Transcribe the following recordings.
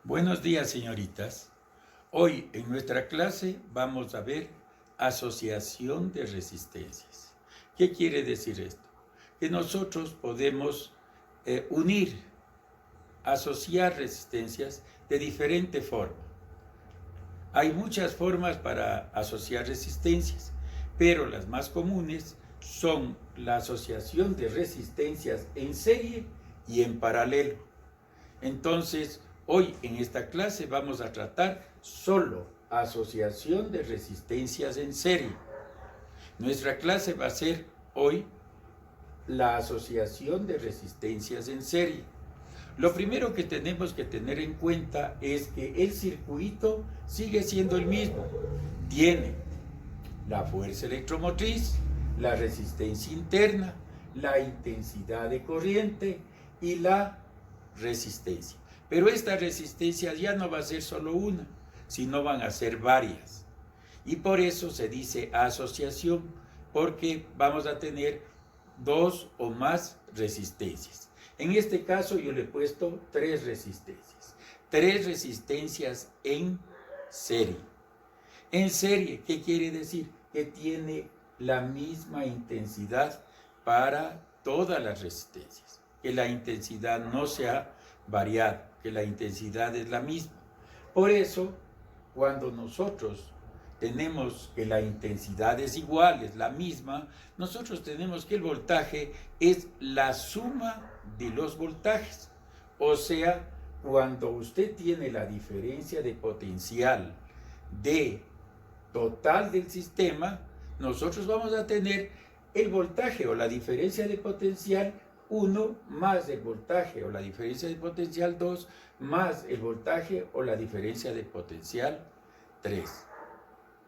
Buenos días, señoritas. Hoy en nuestra clase vamos a ver asociación de resistencias. ¿Qué quiere decir esto? Que nosotros podemos unir, asociar resistencias de diferente forma. Hay muchas formas para asociar resistencias, pero las más comunes son la asociación de resistencias en serie y en paralelo. Entonces, hoy en esta clase vamos a tratar solo asociación de resistencias en serie. Nuestra clase va a ser hoy la asociación de resistencias en serie. Lo primero que tenemos que tener en cuenta es que el circuito sigue siendo el mismo. Tiene la fuerza electromotriz, la resistencia interna, la intensidad de corriente y la resistencia. Pero esta resistencia ya no va a ser solo una, sino van a ser varias. Y por eso se dice asociación, porque vamos a tener dos o más resistencias. En este caso yo le he puesto tres resistencias. Tres resistencias en serie. En serie, ¿qué quiere decir? Que tiene la misma intensidad para todas las resistencias. Que la intensidad no se ha variado, que la intensidad es la misma. Por eso, cuando nosotros tenemos que la intensidad es igual, es la misma, nosotros tenemos que el voltaje es la suma de los voltajes. O sea, cuando usted tiene la diferencia de potencial de total del sistema, nosotros vamos a tener el voltaje o la diferencia de potencial 1 más el voltaje o la diferencia de potencial 2 más el voltaje o la diferencia de potencial 3.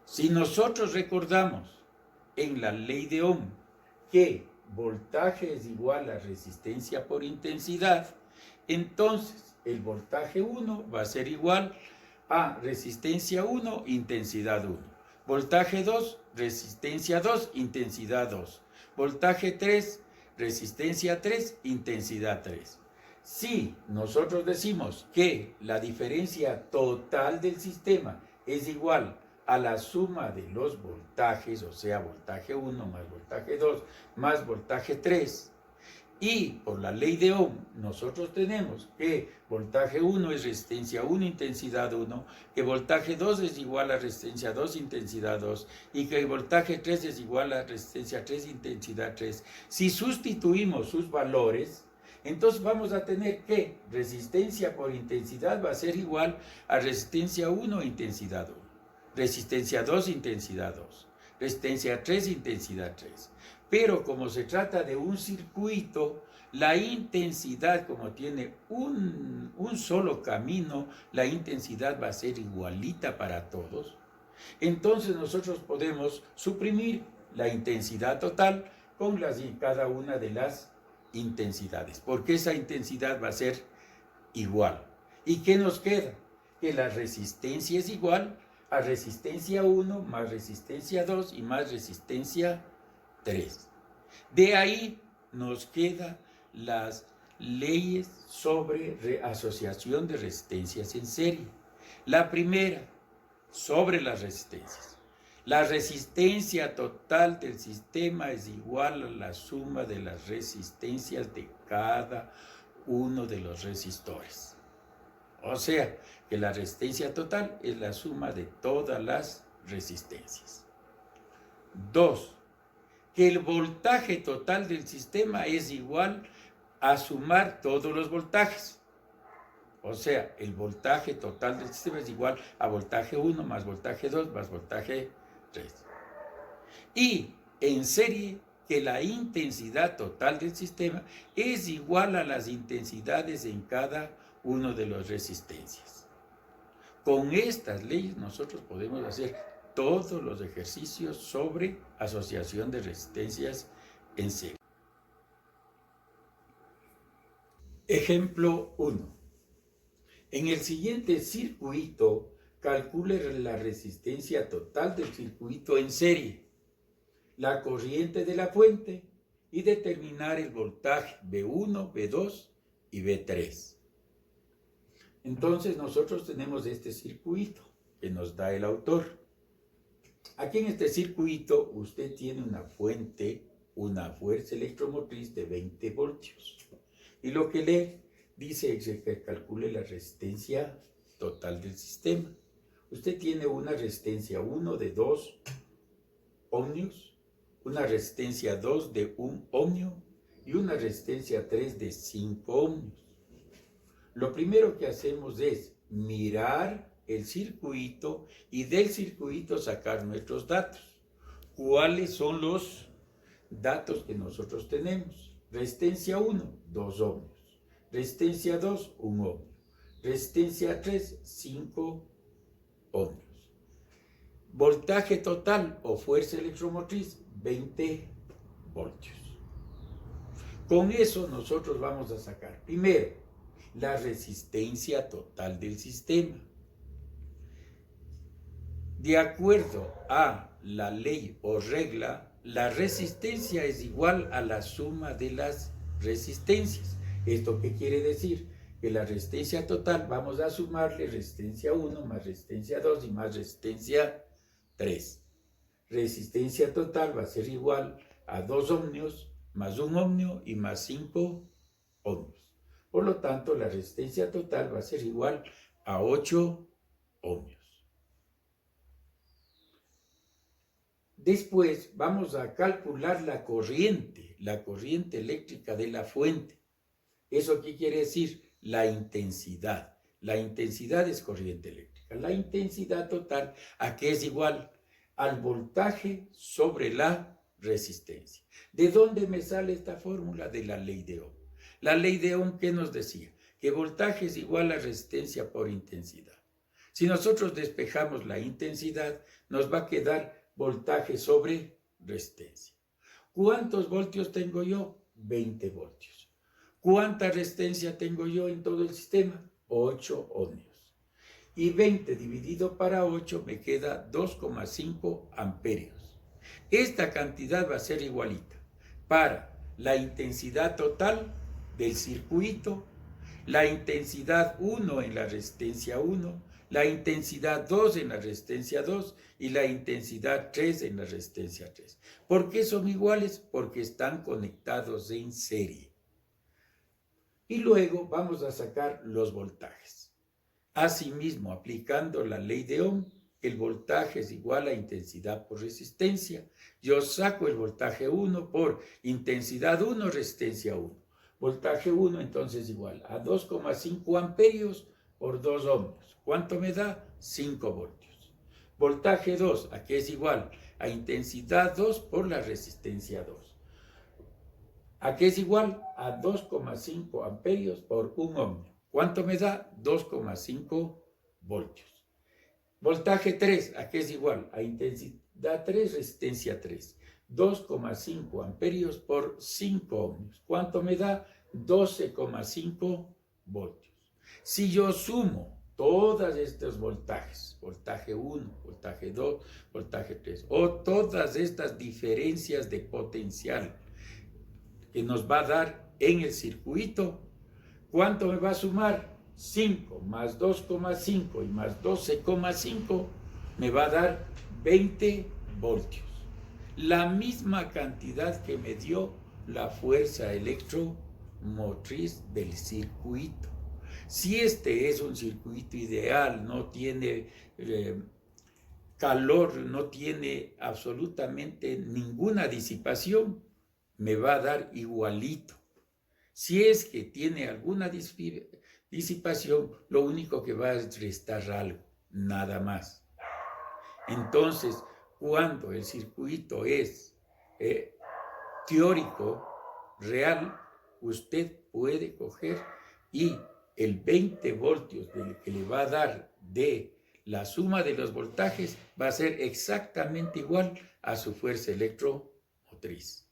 Si nosotros recordamos en la ley de Ohm que voltaje es igual a resistencia por intensidad, entonces el voltaje 1 va a ser igual a resistencia 1, intensidad 1. Voltaje 2, resistencia 2, intensidad 2. Voltaje 3, resistencia 3, intensidad 3. Si nosotros decimos que la diferencia total del sistema es igual a la suma de los voltajes, o sea, voltaje 1 más voltaje 2 más voltaje 3, y por la ley de Ohm nosotros tenemos que voltaje 1 es resistencia 1, intensidad 1, que voltaje 2 es igual a resistencia 2, intensidad 2, y que voltaje 3 es igual a resistencia 3, intensidad 3. Si sustituimos sus valores, entonces vamos a tener que resistencia por intensidad va a ser igual a resistencia 1, intensidad 1. Resistencia 2, intensidad 2. Resistencia 3, intensidad 3. Pero como se trata de un circuito, la intensidad, como tiene un solo camino, la intensidad va a ser igualita para todos. Entonces nosotros podemos suprimir la intensidad total con cada una de las intensidades, porque esa intensidad va a ser igual. ¿Y qué nos queda? Que la resistencia es igual a resistencia 1 más resistencia 2 y más resistencia 3. De ahí nos quedan las leyes sobre asociación de resistencias en serie. La primera, sobre las resistencias. La resistencia total del sistema es igual a la suma de las resistencias de cada uno de los resistores. O sea, que la resistencia total es la suma de todas las resistencias. 2. Que el voltaje total del sistema es igual a sumar todos los voltajes. O sea, el voltaje total del sistema es igual a voltaje 1 más voltaje 2 más voltaje 3. Y en serie, que la intensidad total del sistema es igual a las intensidades en cada uno de las resistencias. Con estas leyes nosotros podemos hacer todos los ejercicios sobre asociación de resistencias en serie. Ejemplo 1. En el siguiente circuito, calcule la resistencia total del circuito en serie, la corriente de la fuente y determinar el voltaje B1, B2 y B3. Entonces nosotros tenemos este circuito que nos da el autor. Aquí en este circuito usted tiene una fuente, una fuerza electromotriz de 20 voltios. Y lo que le dice es que calcule la resistencia total del sistema. Usted tiene una resistencia 1 de 2 ohmios, una resistencia 2 de 1 ohmio y una resistencia 3 de 5 ohmios. Lo primero que hacemos es mirar el circuito y del circuito sacar nuestros datos. ¿Cuáles son los datos que nosotros tenemos? Resistencia 1, 2 ohmios. Resistencia 2, 1 ohmio. Resistencia 3, 5 ohmios. Voltaje total o fuerza electromotriz, 20 voltios. Con eso nosotros vamos a sacar, primero, la resistencia total del sistema. De acuerdo a la ley o regla, la resistencia es igual a la suma de las resistencias. ¿Esto qué quiere decir? Que la resistencia total vamos a sumarle resistencia 1 más resistencia 2 y más resistencia 3. Resistencia total va a ser igual a 2 ohmios más 1 ohmio y más 5 ohmios. Por lo tanto, la resistencia total va a ser igual a 8 ohmios. Después vamos a calcular la corriente eléctrica de la fuente. ¿Eso qué quiere decir? La intensidad. La intensidad es corriente eléctrica. La intensidad total, ¿a qué es igual? Al voltaje sobre la resistencia. ¿De dónde me sale esta fórmula? De la ley de Ohm. La ley de Ohm, ¿qué nos decía? Que voltaje es igual a resistencia por intensidad. Si nosotros despejamos la intensidad, nos va a quedar voltaje sobre resistencia. ¿Cuántos voltios tengo yo? 20 voltios. ¿Cuánta resistencia tengo yo en todo el sistema? 8 ohmios. Y 20 dividido para 8 me queda 2,5 amperios. Esta cantidad va a ser igualita para la intensidad total del circuito, la intensidad 1 en la resistencia 1, la intensidad 2 en la resistencia 2 y la intensidad 3 en la resistencia 3. ¿Por qué son iguales? Porque están conectados en serie. Y luego vamos a sacar los voltajes. Asimismo, aplicando la ley de Ohm, el voltaje es igual a intensidad por resistencia. Yo saco el voltaje 1 por intensidad 1, resistencia 1. Voltaje 1 entonces igual a 2,5 amperios por 2 ohmios. ¿Cuánto me da? 5 voltios. Voltaje 2, ¿a qué es igual? A intensidad 2 por la resistencia 2. ¿A qué es igual? A 2,5 amperios por 1 ohmio. ¿Cuánto me da? 2,5 voltios. Voltaje 3, ¿a qué es igual? A intensidad 3, resistencia 3. 2,5 amperios por 5 ohmios. ¿Cuánto me da? 12,5 voltios. Si yo sumo todos estos voltajes, voltaje 1, voltaje 2, voltaje 3, o todas estas diferencias de potencial que nos va a dar en el circuito, ¿cuánto me va a sumar? 5 más 2,5 y más 12,5 me va a dar 20 voltios. La misma cantidad que me dio la fuerza electromotriz del circuito. Si este es un circuito ideal, no tiene calor, no tiene absolutamente ninguna disipación, me va a dar igualito. Si es que tiene alguna disipación, lo único que va a restar algo, nada más. Entonces, cuando el circuito es teórico, real, usted puede coger y el 20 voltios que le va a dar de la suma de los voltajes va a ser exactamente igual a su fuerza electromotriz.